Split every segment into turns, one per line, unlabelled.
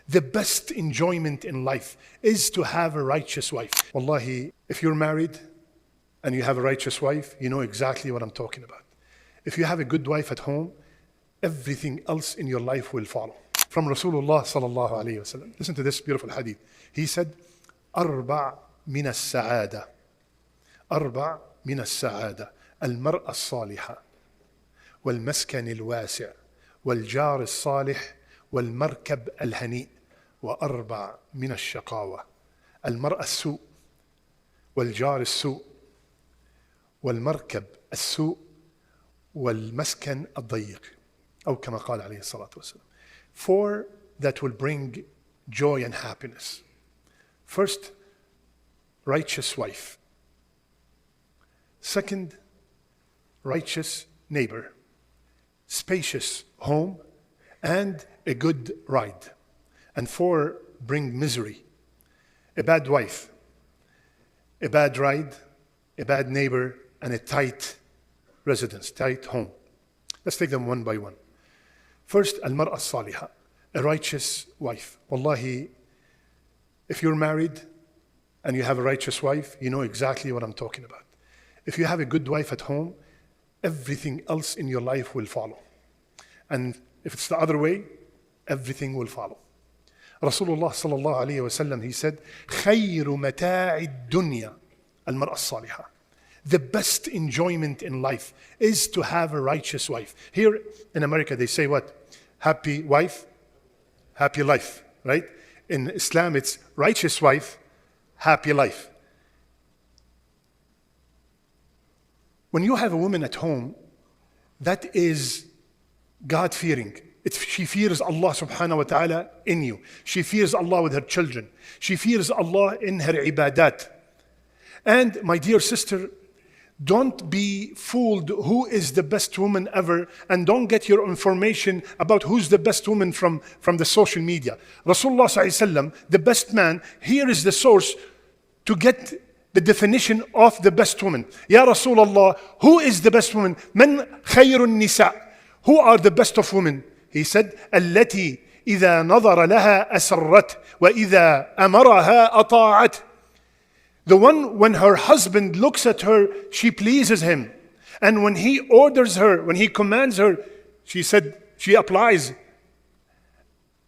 The best enjoyment in life is to have a righteous wife. Wallahi, if you're married and you have a righteous wife, you know exactly what I'm talking about. If you have a good wife at home, everything else in your life will follow. From Rasulullah sallallahu alayhi wa sallam. Listen to this beautiful hadith. He said, أربع من السعادة أربع من السعادة المرأة الصالحة والمسكن الواسع والجار الصالح والمركب الهنيء وأربع من الشقاوة المرأة السوء والجار السوء والمركب السوء والمسكن الضيق أو كما قال عليه الصلاة والسلام. Four that will bring joy and happiness. First, righteous wife. Second, righteous neighbor. Spacious home and a good ride. And four, bring misery. A bad wife, a bad ride, a bad neighbor, and a tight residence, tight home. Let's take them one by one. First, al-mar'a as-salihah, a righteous wife. Wallahi, if you're married and you have a righteous wife, you know exactly what I'm talking about. If you have a good wife at home, everything else in your life will follow. And if it's the other way, everything will follow. Rasulullah sallallahu alayhi wa sallam, he said, خَيْرُ مَتَاعِ الدُّنْيَا الْمَرْأَ الصَّالِحَةِ. The best enjoyment in life is to have a righteous wife. Here in America, they say what? Happy wife, happy life, right? In Islam, it's righteous wife, happy life. When you have a woman at home, that is God-fearing. She fears Allah subhanahu wa ta'ala in you. She fears Allah with her children. She fears Allah in her ibadat. And my dear sister, don't be fooled who is the best woman ever, and don't get your information about who's the best woman from the social media. Rasulullah sallallahu alaihi wasallam, the best man, here is the source to get the definition of the best woman. Ya Rasulullah, who is the best woman? Man khayrun nisa. Who are the best of women? He said, التي إذا نظر لها أسرت وإذا أمرها أطاعت. The one, when her husband looks at her, she pleases him. And when he orders her, when he commands her, she said, she applies.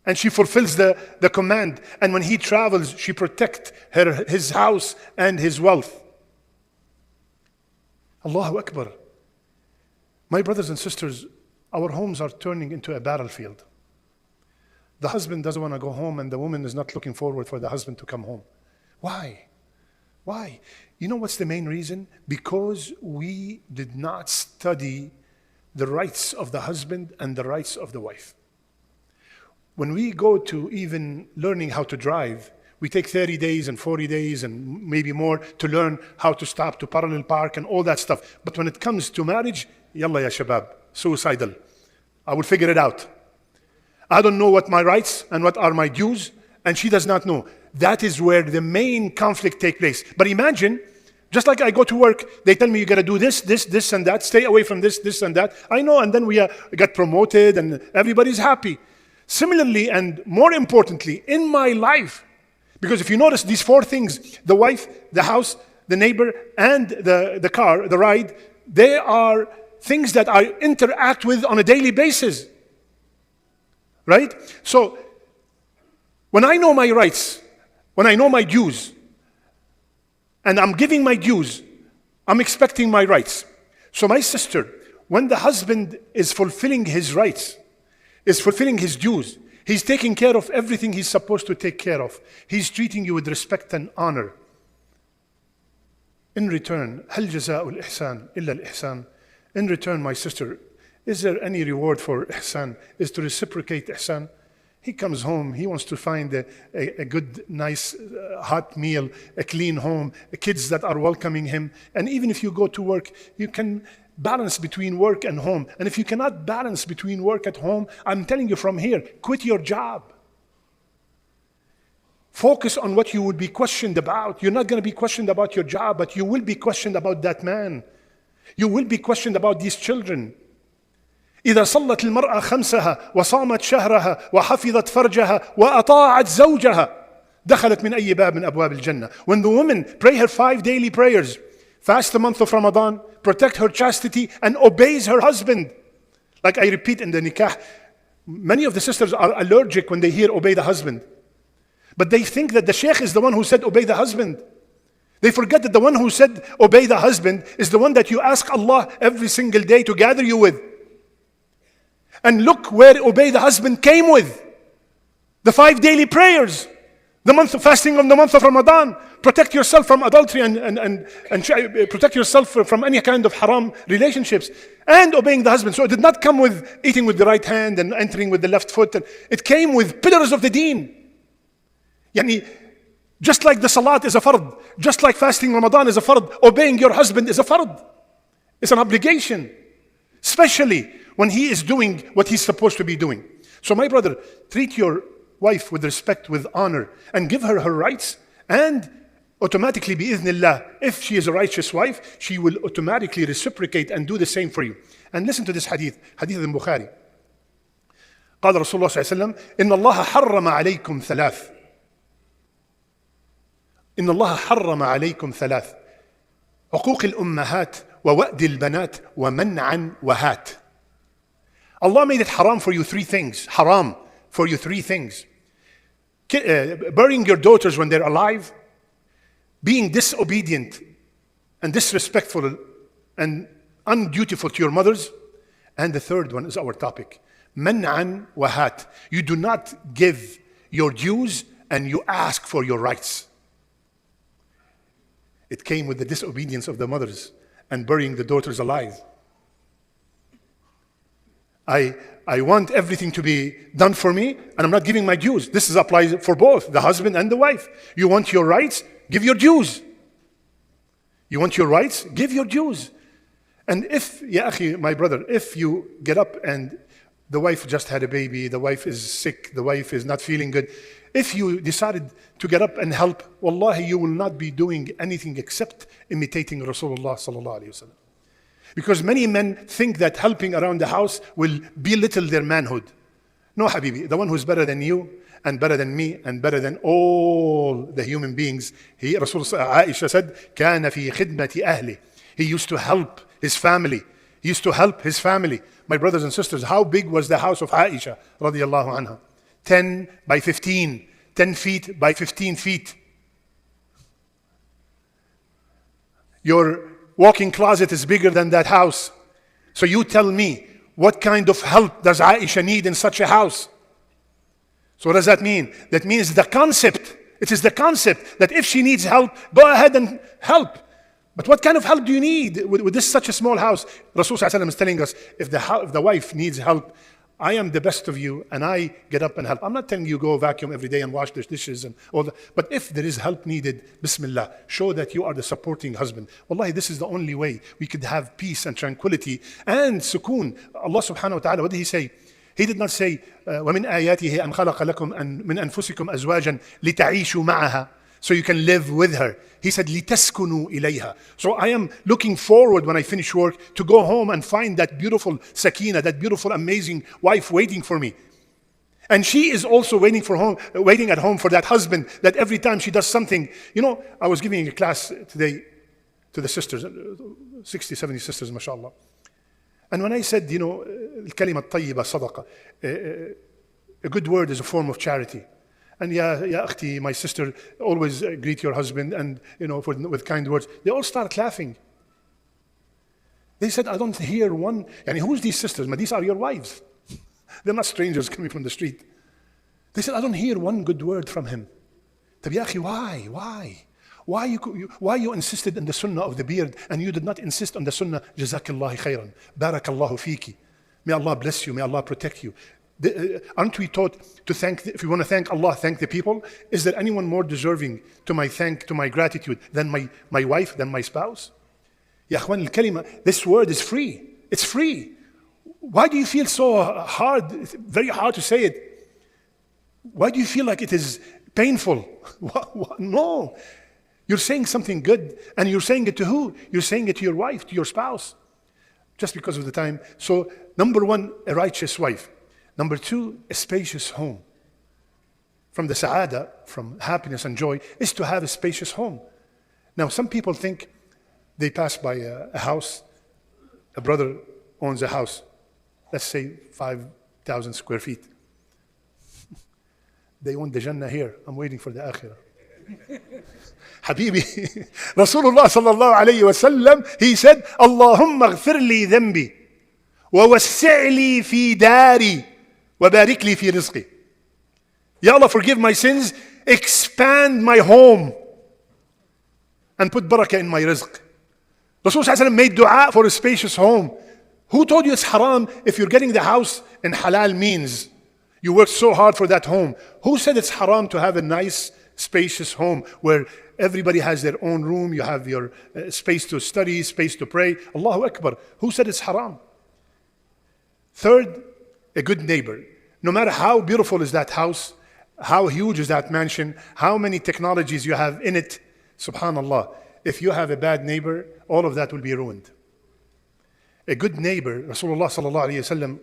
And she fulfills the command. And when he travels, she protects his house and his wealth. Allahu Akbar. My brothers and sisters, our homes are turning into a battlefield. The husband doesn't want to go home, and the woman is not looking forward for the husband to come home. Why? Why? You know what's the main reason? Because we did not study the rights of the husband and the rights of the wife. When we go to even learning how to drive, we take 30 days and 40 days and maybe more to learn how to stop, to parallel park and all that stuff. But when it comes to marriage, yalla ya shabab, suicidal. I will figure it out. I don't know what my rights and what are my dues, and she does not know. That is where the main conflict takes place. But imagine, just like I go to work, they tell me you got to do this, this, this, and that. Stay away from this, this, and that. I know, and then we got promoted, and everybody's happy. Similarly, and more importantly, in my life, because if you notice these four things, the wife, the house, the neighbor, and the car, the ride, they are things that I interact with on a daily basis. Right? So, when I know my rights, when I know my dues, and I'm giving my dues, I'm expecting my rights. So my sister, when the husband is fulfilling his rights, is fulfilling his dues, he's taking care of everything he's supposed to take care of. He's treating you with respect and honor. In return, هل جزاء الإحسان إلا الإحسان? In return, my sister, is there any reward for ihsan? Is to reciprocate ihsan? He comes home, he wants to find a good, nice, hot meal, a clean home, kids that are welcoming him. And even if you go to work, you can balance between work and home. And if you cannot balance between work at home, I'm telling you from here, quit your job. Focus on what you would be questioned about. You're not going to be questioned about your job, but you will be questioned about that man. You will be questioned about these children. إذا صلت المرأة خمسها وصامت شهرها وحفظت فرجها وأطاعت زوجها دخلت من أي باب من أبواب الجنة. When the woman pray her 5 daily prayers, fast the month of Ramadan, protect her chastity and obeys her husband. Like I repeat in the nikah, many of the sisters are allergic when they hear obey the husband. But they think that the sheikh is the one who said obey the husband. They forget that the one who said obey the husband is the one that you ask Allah every single day to gather you with. And look where obey the husband came with. The 5 daily prayers. The month of fasting of the month of Ramadan. Protect yourself from adultery and protect yourself from any kind of haram relationships. And obeying the husband. So it did not come with eating with the right hand and entering with the left foot. It came with pillars of the deen. Yani, just like the salat is a fard, just like fasting Ramadan is a fard, obeying your husband is a fard. It's an obligation. Especially when he is doing what he's supposed to be doing. So my brother, treat your wife with respect, with honor, and give her her rights, and automatically, bi'idhnillah, if she is a righteous wife, she will automatically reciprocate and do the same for you. And listen to this hadith, hadith al-Bukhari. قال رسول الله صلى الله عليه وسلم إن الله حرم عليكم ثلاث إن الله حرم عليكم ثلاث حقوق الأمهات ووأد البنات ومنعا وهات. Allah made it haram for you 3 things. Haram for you 3 things. Burying your daughters when they're alive, being disobedient and disrespectful and undutiful to your mothers, and the third one is our topic. Man'an wahat. You do not give your dues and you ask for your rights. It came with the disobedience of the mothers and burying the daughters alive. I want everything to be done for me, and I'm not giving my dues. This applies for both, the husband and the wife. You want your rights? Give your dues. You want your rights? Give your dues. And if, ya akhi, my brother, if you get up and the wife just had a baby, the wife is sick, the wife is not feeling good, if you decided to get up and help, wallahi, you will not be doing anything except imitating Rasulullah sallallahu alayhi wa sallam. Because many men think that helping around the house will belittle their manhood. No, Habibi, the one who's better than you and better than me and better than all the human beings, Aisha said, كان في خدمة أهله. He used to help his family. He used to help his family. My brothers and sisters, how big was the house of Aisha radiallahu anha? 10 by 15, 10 feet by 15 feet. Your walk-in closet is bigger than that house. So you tell me, what kind of help does Aisha need in such a house? So what does that mean? That means the concept. It is the concept that if she needs help, go ahead and help. But what kind of help do you need with this such a small house? Rasul sallallahu alaihi wasallam is telling us, if the wife needs help, I am the best of you and I get up and help. I'm not telling you go vacuum every day and wash the dishes and all that. But if there is help needed, Bismillah, show that you are the supporting husband. Wallahi, this is the only way we could have peace and tranquility and sukoon. Allah subhanahu wa ta'ala, what did he say? He did not say, وَمِنْ آيَاتِهِ أَنْ خَلَقَ لَكُمْ مِنْ أَنفُسِكُمْ أَزْوَاجًا لِتَعِيشُوا مَعَهَا. So you can live with her. He said, لِتَسْكُنُوا إِلَيْهَا. So I am looking forward when I finish work to go home and find that beautiful sakina, that beautiful, amazing wife waiting for me. And she is also waiting at home for that husband, that every time she does something. You know, I was giving a class today to the sisters, 60, 70 sisters, mashallah. And when I said, you know, الكلمة الطيبة صدقة, a good word is a form of charity. And ya akhti, my sister, always greet your husband and, you know, with kind words. They all start laughing. They said, I don't hear one. And who's these sisters? These are your wives. They're not strangers coming from the street. They said, I don't hear one good word from him. Tabi ya akhi, why? Why you insisted on the sunnah of the beard and you did not insist on the sunnah, Jazakallah khairan, Barakallahu fiki. May Allah bless you, may Allah protect you. Aren't we taught to thank, if you want to thank Allah, thank the people? Is there anyone more deserving to my gratitude than my wife, than my spouse? Ya akhwan al-kalima, this word is free. It's free. Why do you feel so hard, very hard to say it? Why do you feel like it is painful? No. You're saying something good, and you're saying it to who? You're saying it to your wife, to your spouse. just because of the time. So, number one, a righteous wife. Number two, a spacious home. From the sa'ada, from happiness and joy, is to have a spacious home. Now, some people think they pass by a house, a brother owns a house, let's say 5,000 square feet. They want the Jannah here. I'm waiting for the Akhirah. Habibi, Rasulullah sallallahu alayhi wa sallam, he said, Allahumma ghfir li dhanbi, wa wassi' fi dari, wa barik li fi rizqi. Ya Allah, forgive my sins, expand my home, and put barakah in my rizq. Rasul sallallahu alayhi wa sallam made dua for a spacious home. Who told you it's haram if you're getting the house in halal means? You worked so hard for that home. Who said it's haram to have a nice, spacious home where everybody has their own room, you have your space to study, space to pray? Allahu Akbar. Who said it's haram? Third, a good neighbor. No matter how beautiful is that house, how huge is that mansion, how many technologies you have in it, subhanallah, if you have a bad neighbor, all of that will be ruined. A good neighbor, Rasulullah sallallahu alayhi wa sallam,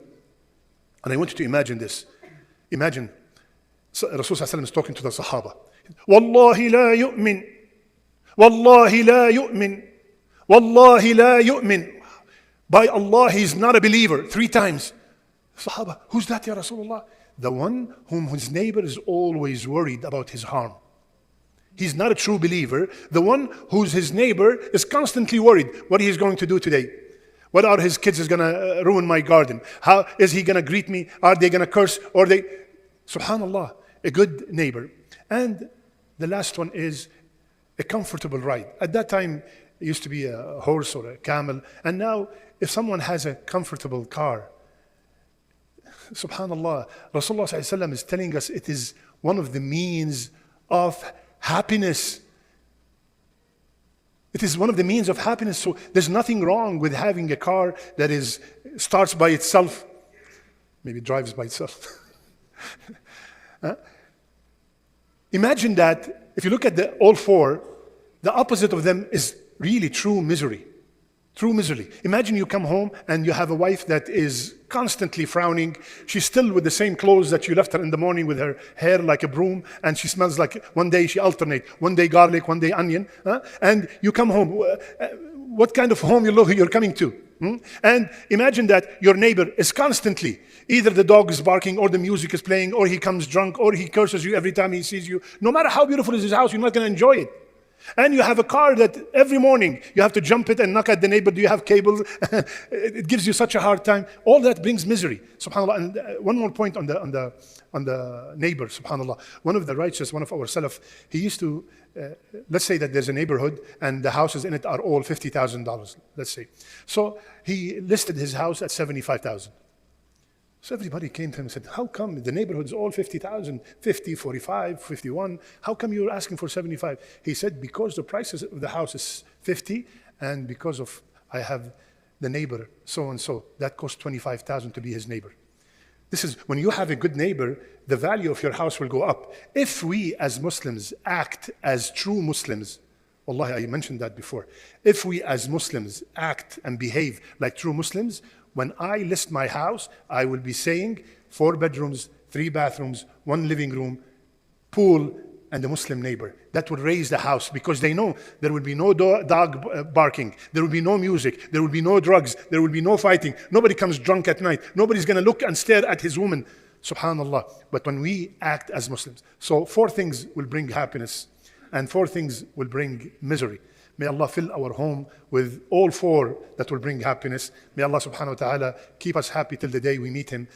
and I want you to imagine this. Imagine, Rasul sallallahu alayhi wa sallam is talking to the Sahaba. Wallahi la yu'min. Wallahi la yu'min. Wallahi la yu'min. By Allah, he's not a believer. 3 times. Sahaba, who's that, Ya Rasulullah? The one whom his neighbor is always worried about his harm. He's not a true believer. The one who's his neighbor is constantly worried what he's going to do today. What are his kids is going to ruin my garden? How is he going to greet me? Are they going to curse? Or they... Subhanallah, a good neighbor. And the last one is a comfortable ride. At that time, it used to be a horse or a camel. And now, if someone has a comfortable car, subhanallah, Rasulullah sallallahu alaihi wasallam is telling us it is one of the means of happiness. It is one of the means of happiness. So there's nothing wrong with having a car that starts by itself, maybe drives by itself. Huh? Imagine that if you look at all 4, the opposite of them is really true misery. True misery. Imagine you come home and you have a wife that is constantly frowning. She's still with the same clothes that you left her in the morning, with her hair like a broom, and she smells like, one day she alternate, one day garlic, one day onion. And you come home. What kind of home you're coming to? And imagine that your neighbor is constantly, either the dog is barking, or the music is playing, or he comes drunk, or he curses you every time he sees you. No matter how beautiful is his house, you're not going to enjoy it. And you have a car that every morning you have to jump it and knock at the neighbor, do you have cables? It gives you such a hard time. All that brings misery, subhanAllah. And one more point on the neighbor, subhanAllah. One of the righteous, one of our salaf, he used to, let's say that there's a neighborhood and the houses in it are all $50,000, let's say. So he listed his house at $75,000. So everybody came to him and said, how come the neighborhood's all 50,000, 50, 45, 51? How come you're asking for 75? He said, because the prices of the house is 50, and because of I have the neighbor so-and-so, that costs 25,000 to be his neighbor. This is, when you have a good neighbor, the value of your house will go up. If we as Muslims act as true Muslims, wallahi, I mentioned that before. If we as Muslims act and behave like true Muslims, when I list my house, I will be saying 4 bedrooms, 3 bathrooms, 1 living room, pool, and a Muslim neighbor. That will raise the house because they know there will be no dog barking, there will be no music, there will be no drugs, there will be no fighting. Nobody comes drunk at night. Nobody's going to look and stare at his woman. Subhanallah. But when we act as Muslims, so 4 things will bring happiness and 4 things will bring misery. May Allah fill our home with all 4 that will bring happiness. May Allah subhanahu wa ta'ala keep us happy till the day we meet Him.